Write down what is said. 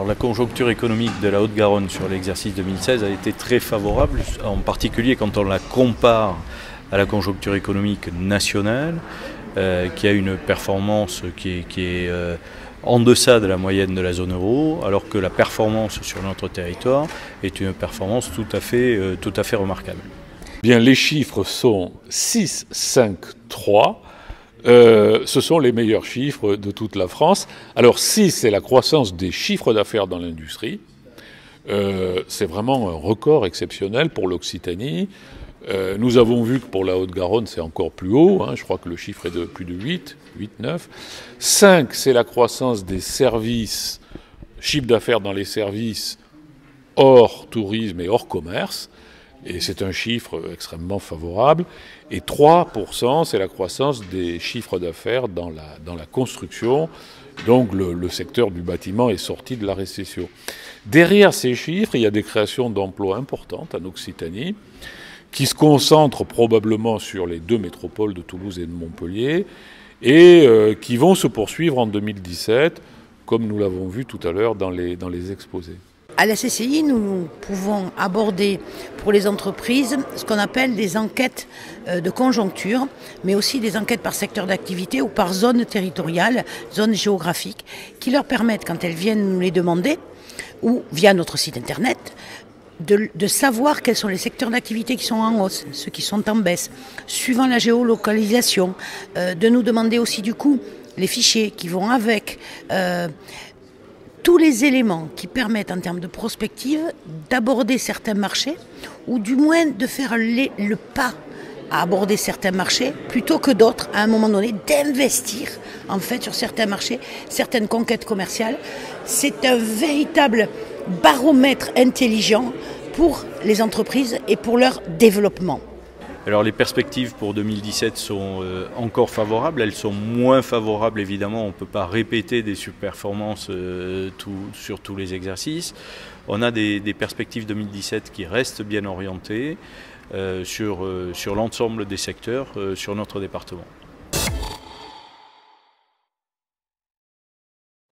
Alors la conjoncture économique de la Haute-Garonne sur l'exercice 2016 a été très favorable, en particulier quand on la compare à la conjoncture économique nationale, qui a une performance qui est en deçà de la moyenne de la zone euro, alors que la performance sur notre territoire est une performance tout à fait remarquable. Bien, les chiffres sont 6, 5, 3. Ce sont les meilleurs chiffres de toute la France. Alors 6, c'est la croissance des chiffres d'affaires dans l'industrie. C'est vraiment un record exceptionnel pour l'Occitanie. Nous avons vu que pour la Haute-Garonne, c'est encore plus haut. Je crois que le chiffre est de plus de 8, 9. 5, c'est la croissance des services, chiffre d'affaires dans les services hors tourisme et hors commerce. Et c'est un chiffre extrêmement favorable. Et 3%, c'est la croissance des chiffres d'affaires dans la construction. Donc le secteur du bâtiment est sorti de la récession. Derrière ces chiffres, il y a des créations d'emplois importantes en Occitanie, qui se concentrent probablement sur les deux métropoles de Toulouse et de Montpellier, et qui vont se poursuivre en 2017, comme nous l'avons vu tout à l'heure dans les exposés. À la CCI, nous pouvons aborder pour les entreprises ce qu'on appelle des enquêtes de conjoncture, mais aussi des enquêtes par secteur d'activité ou par zone territoriale, zone géographique, qui leur permettent, quand elles viennent nous les demander, ou via notre site internet, de savoir quels sont les secteurs d'activité qui sont en hausse, ceux qui sont en baisse, suivant la géolocalisation, de nous demander aussi du coup les fichiers qui vont avec, tous les éléments qui permettent en termes de prospective d'aborder certains marchés ou du moins de faire le pas à aborder certains marchés plutôt que d'autres à un moment donné, d'investir en fait sur certains marchés, certaines conquêtes commerciales. C'est un véritable baromètre intelligent pour les entreprises et pour leur développement. Alors les perspectives pour 2017 sont encore favorables, elles sont moins favorables évidemment, on ne peut pas répéter des surperformances sur tous les exercices. On a des perspectives 2017 qui restent bien orientées sur l'ensemble des secteurs sur notre département.